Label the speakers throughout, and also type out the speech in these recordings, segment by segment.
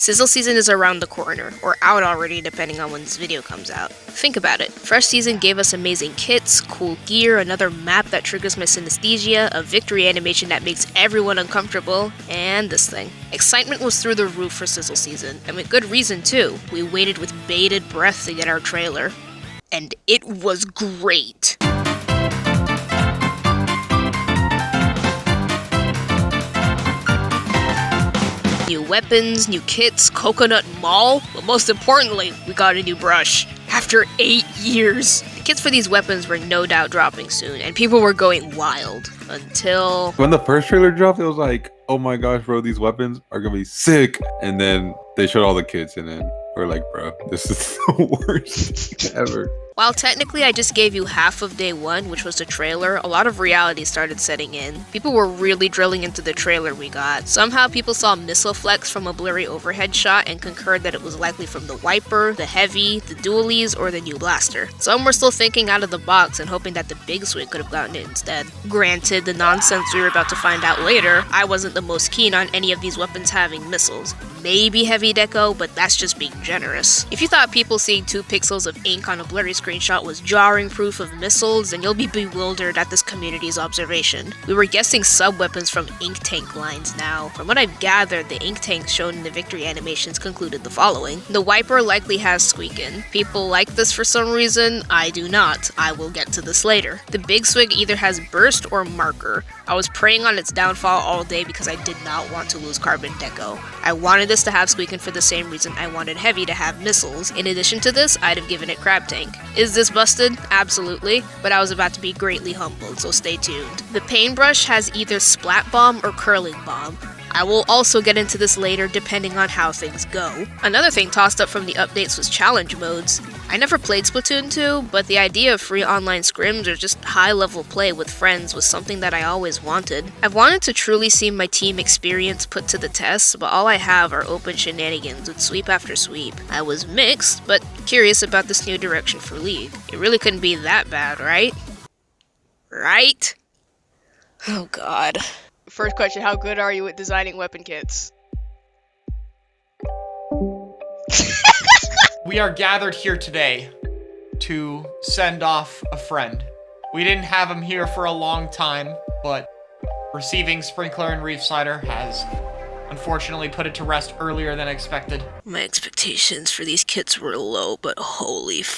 Speaker 1: Sizzle season is around the corner, or out already depending on when this video comes out. Think about it. Fresh season gave us amazing kits, cool gear, another map that triggers my synesthesia, a victory animation that makes everyone uncomfortable, and this thing. Excitement was through the roof for Sizzle season, and with good reason too. We waited with bated breath to get our trailer. And it was great. New weapons, new kits, coconut mall, but most importantly, we got a new brush. After 8 years. The kits for these weapons were no doubt dropping soon, and people were going wild, until...
Speaker 2: When the first trailer dropped, it was like, oh my gosh, bro, these weapons are gonna be sick. And then they showed all the kits, and then we're like, bro, this is the worst ever.
Speaker 1: While technically I just gave you half of day one, which was the trailer, a lot of reality started setting in. People were really drilling into the trailer we got. Somehow people saw missile flex from a blurry overhead shot and concurred that it was likely from the Wiper, the Heavy, the Dualies, or the new blaster. Some were still thinking out of the box and hoping that the Big Swig could have gotten it instead. Granted, the nonsense we were about to find out later, I wasn't the most keen on any of these weapons having missiles. Maybe Heavy Deco, but that's just being generous. If you thought people seeing 2 pixels of ink on a blurry screenshot was jarring proof of missiles, then you'll be bewildered at this community's observation. We were guessing sub-weapons from ink tank lines now. From what I've gathered, the ink tanks shown in the victory animations concluded the following. The Wiper likely has Squeakin'. People like this for some reason, I do not. I will get to this later. The Big Swig either has Burst or Marker. I was preying on its downfall all day because I did not want to lose Carbon Deco. I wanted this to have Squeakin' for the same reason I wanted Heavy to have missiles. In addition to this, I'd have given it Crab Tank. Is this busted? Absolutely, but I was about to be greatly humbled, so stay tuned. The Paintbrush has either Splat Bomb or Curling Bomb. I will also get into this later depending on how things go. Another thing tossed up from the updates was challenge modes. I never played Splatoon 2, but the idea of free online scrims or just high-level play with friends was something that I always wanted. I've wanted to truly see my team experience put to the test, but all I have are open shenanigans with sweep after sweep. I was mixed, but curious about this new direction for League. It really couldn't be that bad, right? Right? Oh god. First question, how good are you at designing weapon kits?
Speaker 3: We are gathered here today to send off a friend. We didn't have him here for a long time, but receiving Sprinkler and Reef Cider has unfortunately put it to rest earlier than expected.
Speaker 1: My expectations for these kits were low, but holy f***.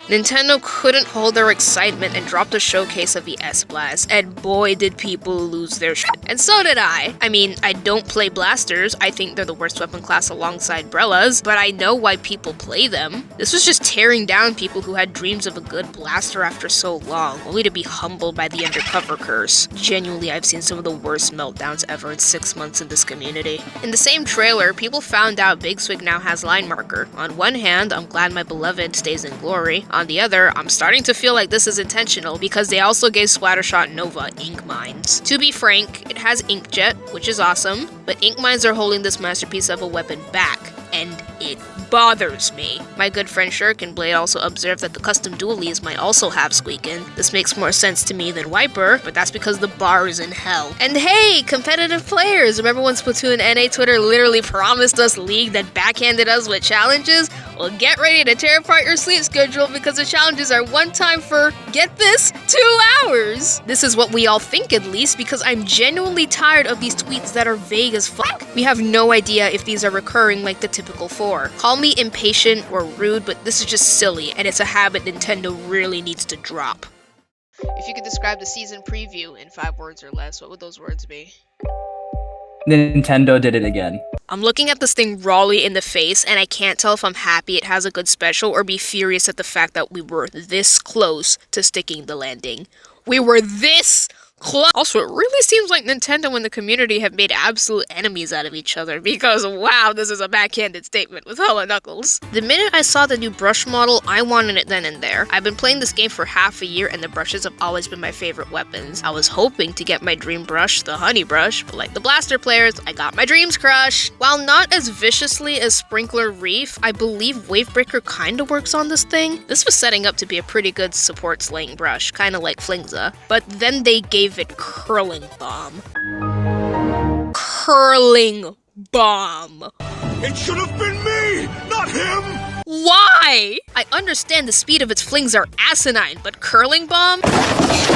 Speaker 1: Nintendo couldn't hold their excitement and dropped a showcase of the S-Blast, and boy did people lose their shit. And so did I. I mean, I don't play blasters, I think they're the worst weapon class alongside Brellas, but I know why people play them. This was just tearing down people who had dreams of a good blaster after so long, only to be humbled by the undercover curse. Genuinely, I've seen some of the worst meltdowns ever in 6 months in this community. In the same trailer, people found out Big Swig now has line marker. On one hand, I'm glad my beloved stays in glory. On the other, I'm starting to feel like this is intentional because they also gave Splattershot Nova ink mines. To be frank, it has Inkjet, which is awesome, but ink mines are holding this masterpiece of a weapon back, and it bothers me. My good friend ShurikanBlade also observed that the custom dualies might also have Squeakin'. This makes more sense to me than Wiper, but that's because the bar is in hell. And hey, competitive players! Remember when Splatoon NA Twitter literally promised us League that backhanded us with challenges? Well, get ready to tear apart your sleep schedule because the challenges are one time for, get this, 2 hours! This is what we all think at least, because I'm genuinely tired of these tweets that are vague as fuck. We have no idea if these are recurring like the typical 4. Call me impatient or rude, but this is just silly, and it's a habit Nintendo really needs to drop. If you could describe the season preview in 5 words or less, what would those words be?
Speaker 4: Nintendo did it again.
Speaker 1: I'm looking at this thing rawly in the face, and I can't tell if I'm happy it has a good special or be furious at the fact that we were this close to sticking the landing. We were this close! Also, it really seems like Nintendo and the community have made absolute enemies out of each other because, wow, this is a backhanded statement with hella knuckles. The minute I saw the new brush model, I wanted it then and there. I've been playing this game for half a year and the brushes have always been my favorite weapons. I was hoping to get my dream brush, the honey brush, but like the blaster players, I got my dreams crushed. While not as viciously as Sprinkler Reef, I believe Wavebreaker kinda works on this thing. This was setting up to be a pretty good support slaying brush, kinda like Flingza, but then they gave it Curling Bomb. Curling bomb.
Speaker 4: It should have been me, not him!
Speaker 1: Why? I understand the speed of its flings are asinine, but curling bomb?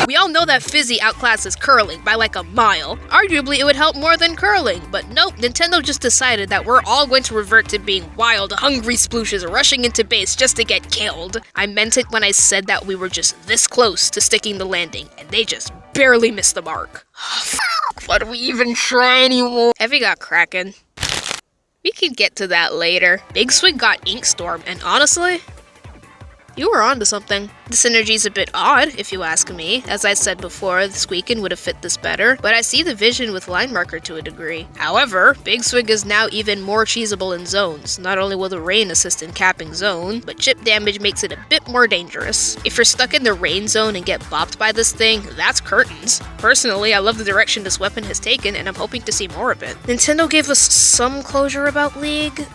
Speaker 1: We all know that Fizzy outclasses curling by like a mile. Arguably, it would help more than curling, but nope, Nintendo just decided that we're all going to revert to being wild, hungry splooshes rushing into base just to get killed. I meant it when I said that we were just this close to sticking the landing, and they just barely missed the mark. Why do we even try anymore? Heavy got Kraken. We can get to that later. Big Swig got Inkstorm, and honestly, you were onto something. The synergy's a bit odd, if you ask me. As I said before, the Squeakin would have fit this better, but I see the vision with Line Marker to a degree. However, Big Swig is now even more cheesable in zones. Not only will the rain assist in capping zone, but chip damage makes it a bit more dangerous. If you're stuck in the rain zone and get bopped by this thing, that's curtains. Personally, I love the direction this weapon has taken, and I'm hoping to see more of it. Nintendo gave us some closure about League.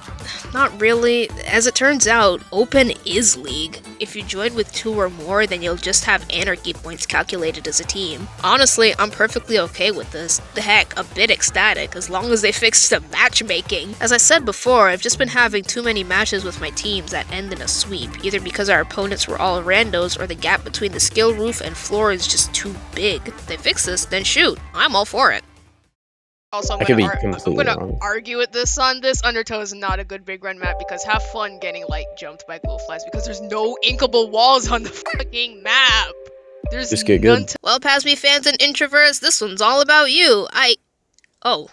Speaker 1: Not really. As it turns out, Open is League. If you join with 2 or more, then you'll just have anarchy points calculated as a team. Honestly, I'm perfectly okay with this. The heck, a bit ecstatic, as long as they fix the matchmaking. As I said before, I've just been having too many matches with my teams that end in a sweep, either because our opponents were all randos or the gap between the skill roof and floor is just too big. If they fix this, then shoot, I'm all for it. Also, I'm gonna argue with this on this. Undertow is not a good big run map because have fun getting like jumped by glowflies because there's no inkable walls on the fucking map. There's
Speaker 5: just get
Speaker 1: none
Speaker 5: good.
Speaker 1: Well, past me fans and introverts, this one's all about you. Oh.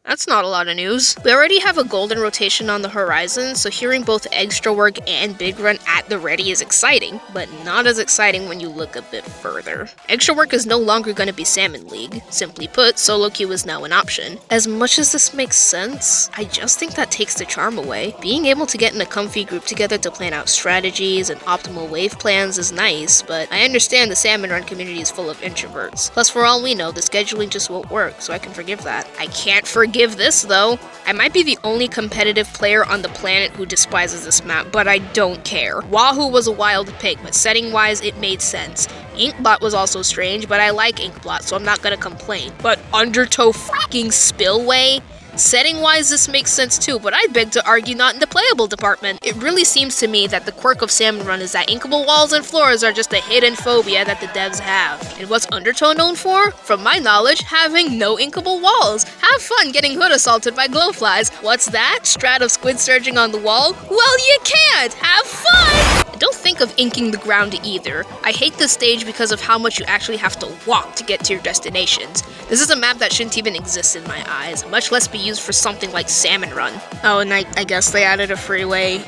Speaker 1: That's not a lot of news. We already have a golden rotation on the horizon, so hearing both extra work and big run at the ready is exciting, but not as exciting when you look a bit further. Extra work is no longer going to be Salmon League. Simply put, solo queue is now an option. As much as this makes sense, I just think that takes the charm away. Being able to get in a comfy group together to plan out strategies and optimal wave plans is nice, but I understand the Salmon Run community is full of introverts. Plus, for all we know, the scheduling just won't work, so I can forgive that. I can't forgive this though. I might be the only competitive player on the planet who despises this map, but I don't care. Wahoo was a wild pick, but setting wise it made sense. Inkblot was also strange, but I like Inkblot, so I'm not gonna complain. But Undertow fucking Spillway? Setting-wise, this makes sense too, but I beg to argue not in the playable department. It really seems to me that the quirk of Salmon Run is that inkable walls and floors are just a hidden phobia that the devs have. And what's Undertow known for? From my knowledge, having no inkable walls. Have fun getting hood assaulted by glowflies. What's that? Strat of squid surging on the wall? Well, you can't! Have fun! And don't think of inking the ground either. I hate this stage because of how much you actually have to walk to get to your destinations. This is a map that shouldn't even exist in my eyes, much less be used for something like Salmon Run. Oh, and I guess they added a freeway.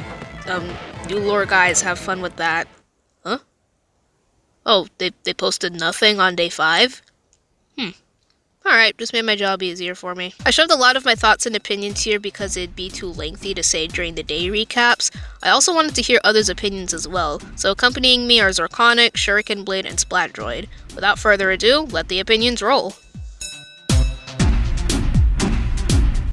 Speaker 1: New lore guys, have fun with that. Huh? Oh, they posted nothing on day 5? Alright, just made my job easier for me. I shoved a lot of my thoughts and opinions here because it'd be too lengthy to say during the day recaps. I also wanted to hear others' opinions as well, so accompanying me are Zorconic, ShurikanBlade, and Splat Droid. Without further ado, let the opinions roll.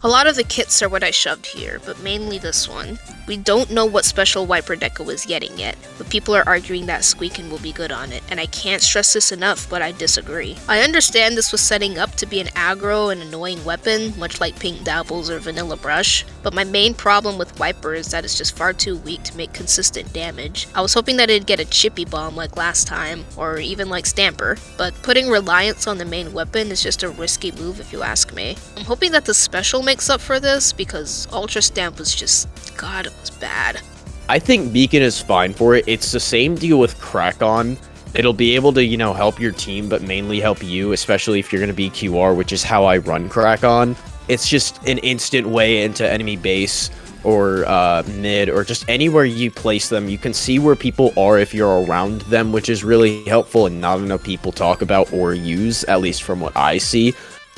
Speaker 1: A lot of the kits are what I shoved here, but mainly this one. We don't know what special Wiper Deco is getting yet, but people are arguing that Squeakin will be good on it, and I can't stress this enough, but I disagree. I understand this was setting up to be an aggro and annoying weapon, much like Pink Dabbles or Vanilla Brush, but my main problem with Wiper is that it's just far too weak to make consistent damage. I was hoping that it'd get a chippy bomb like last time, or even like Stamper, but putting reliance on the main weapon is just a risky move if you ask me. I'm hoping that the special makes up for this, because Ultra Stamp was just, God, it was bad.
Speaker 5: I think Beacon is fine for it. It's the same deal with Crack-On. It'll be able to, help your team, but mainly help you, especially if you're going to be QR, which is how I run Crack-On. It's just an instant way into enemy base or mid or just anywhere you place them. You can see where people are if you're around them, which is really helpful and not enough people talk about or use, at least from what I see,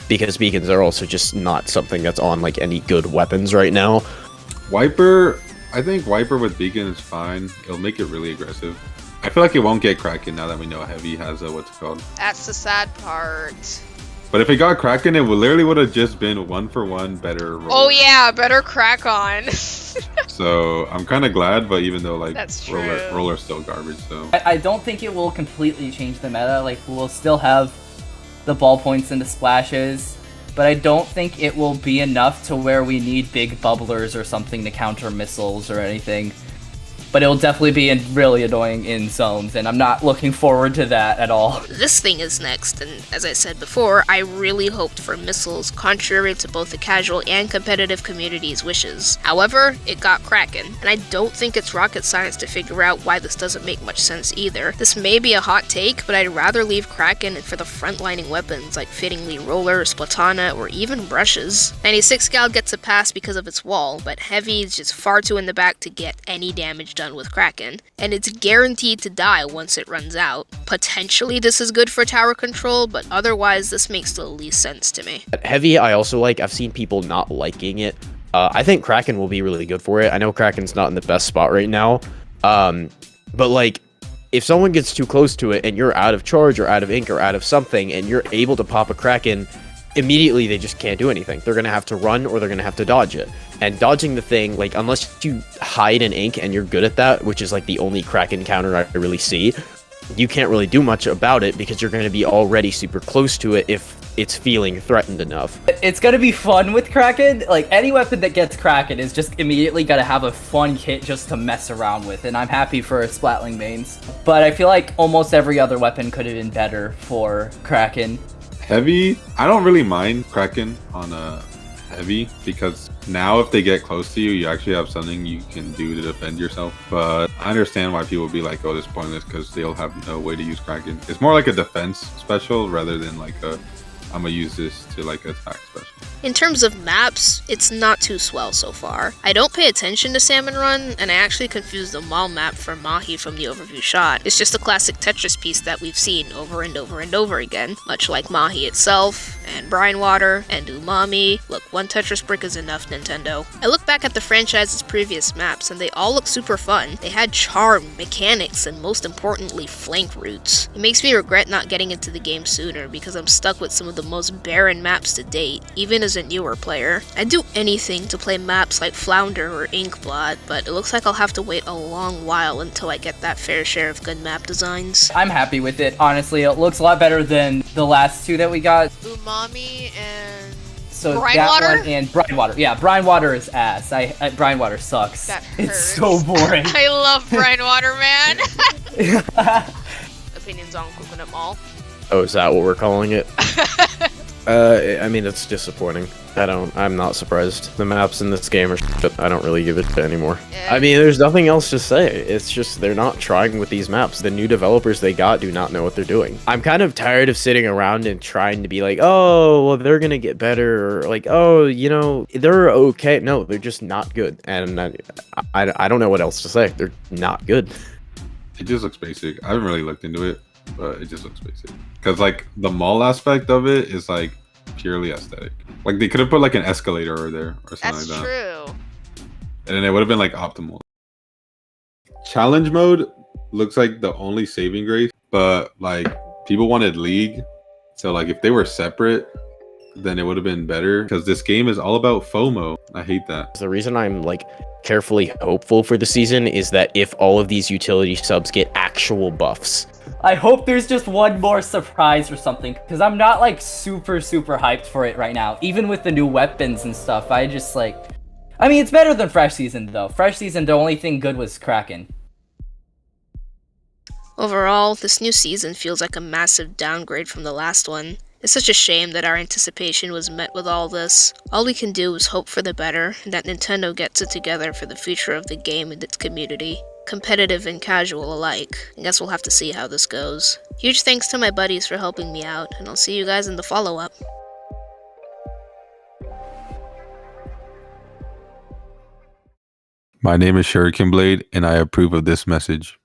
Speaker 5: because beacons are also just not something that's on like any good weapons right now.
Speaker 2: Wiper, I think Wiper with Beacon is fine. It'll make it really aggressive. I feel like it won't get Kraken now that we know Heavy has a, what's it called?
Speaker 1: That's the sad part.
Speaker 2: But if it got Kraken, it literally would have just been 1-for-1 better roller.
Speaker 1: Oh yeah, better Crack-On.
Speaker 2: So I'm kind of glad, but even though like
Speaker 1: That's
Speaker 2: roller's still garbage, so.
Speaker 6: I don't think it will completely change the meta. Like, we'll still have the ball points and the splashes, but I don't think it will be enough to where we need big bubblers or something to counter missiles or anything. But it'll definitely be really annoying in zones, and I'm not looking forward to that at all.
Speaker 1: This thing is next, and as I said before, I really hoped for missiles, contrary to both the casual and competitive community's wishes. However, it got Kraken, and I don't think it's rocket science to figure out why this doesn't make much sense either. This may be a hot take, but I'd rather leave Kraken for the frontlining weapons like fittingly Roller, Splatana, or even Brushes. 96 Gal gets a pass because of its wall, but Heavy is just far too in the back to get any damage done with Kraken, and it's guaranteed to die once it runs out. Potentially this is good for tower control, but otherwise this makes the least sense to me.
Speaker 5: Heavy, I also like. I've seen people not liking it. I think Kraken will be really good for it. I know Kraken's not in the best spot right now, but like, if someone gets too close to it and you're out of charge or out of ink or out of something and you're able to pop a Kraken, immediately they just can't do anything. They're gonna have to run or they're gonna have to dodge it. And dodging the thing, like, unless you hide in ink and you're good at that, which is like the only Kraken counter I really see, you can't really do much about it because you're gonna be already super close to it if it's feeling threatened enough.
Speaker 6: It's gonna be fun with Kraken. Like, any weapon that gets Kraken is just immediately gonna have a fun kit just to mess around with, and I'm happy for Splatling mains. But I feel like almost every other weapon could have been better for Kraken.
Speaker 2: Heavy, I don't really mind Kraken on a Heavy, because now if they get close to you, you actually have something you can do to defend yourself. But I understand why people would be like, oh, this is pointless, because they'll have no way to use Kraken. It's more like a defense special rather than like a, I'm gonna use this to like attack special.
Speaker 1: In terms of maps, it's not too swell so far. I don't pay attention to Salmon Run, and I actually confused the mall map for Mahi from the overview shot. It's just a classic Tetris piece that we've seen over and over and over again, much like Mahi itself, and Brine Water, and Umami. Look, one Tetris brick is enough, Nintendo. I look back at the franchise's previous maps, and they all look super fun. They had charm, mechanics, and most importantly, flank routes. It makes me regret not getting into the game sooner, because I'm stuck with some of the most barren maps to date, even as a newer player. I'd do anything to play maps like Flounder or Inkblot, but it looks like I'll have to wait a long while until I get that fair share of good map designs.
Speaker 6: I'm happy with it, honestly. It looks a lot better than the last two that we got.
Speaker 7: Umami and
Speaker 6: So
Speaker 7: Brine
Speaker 6: that
Speaker 7: Water?
Speaker 6: one and Brine Water. Yeah, Brine Water is ass. Brine Water sucks.
Speaker 7: That
Speaker 6: It's
Speaker 7: hurts.
Speaker 6: so boring.
Speaker 7: I love Brine Water, man.
Speaker 1: Opinions on Coconut Mall?
Speaker 5: Oh, is that what we're calling it? I mean, it's disappointing. I'm not surprised. The maps in this game are shit. I don't really give a shit anymore.
Speaker 7: Yeah.
Speaker 5: I mean, there's nothing else to say. It's just, they're not trying with these maps. The new developers they got do not know what they're doing. I'm kind of tired of sitting around and trying to be like, oh, well, they're gonna get better, or like, oh, you know, they're okay. No, they're just not good. And I don't know what else to say. They're not good.
Speaker 2: It just looks basic. I haven't really looked into it, but it just looks basic. Because like the mall aspect of it is like purely aesthetic. Like they could have put like an escalator over there or something
Speaker 7: That's
Speaker 2: like that.
Speaker 7: true.
Speaker 2: And then it would have been like optimal. Challenge mode looks like the only saving grace, but like people wanted League. So like if they were separate, then it would have been better, because this game is all about FOMO. I hate that.
Speaker 5: The reason I'm like carefully hopeful for the season is that if all of these utility subs get actual buffs.
Speaker 6: I hope there's just one more surprise or something, because I'm not like super hyped for it right now. Even with the new weapons and stuff, I just like... I mean, it's better than Fresh Season though. Fresh Season, the only thing good was Kraken.
Speaker 1: Overall, this new season feels like a massive downgrade from the last one. It's such a shame that our anticipation was met with all this. All we can do is hope for the better, and that Nintendo gets it together for the future of the game and its community. Competitive and casual alike. I guess we'll have to see how this goes. Huge thanks to my buddies for helping me out, and I'll see you guys in the follow-up.
Speaker 2: My name is ShurikanBlade, and I approve of this message.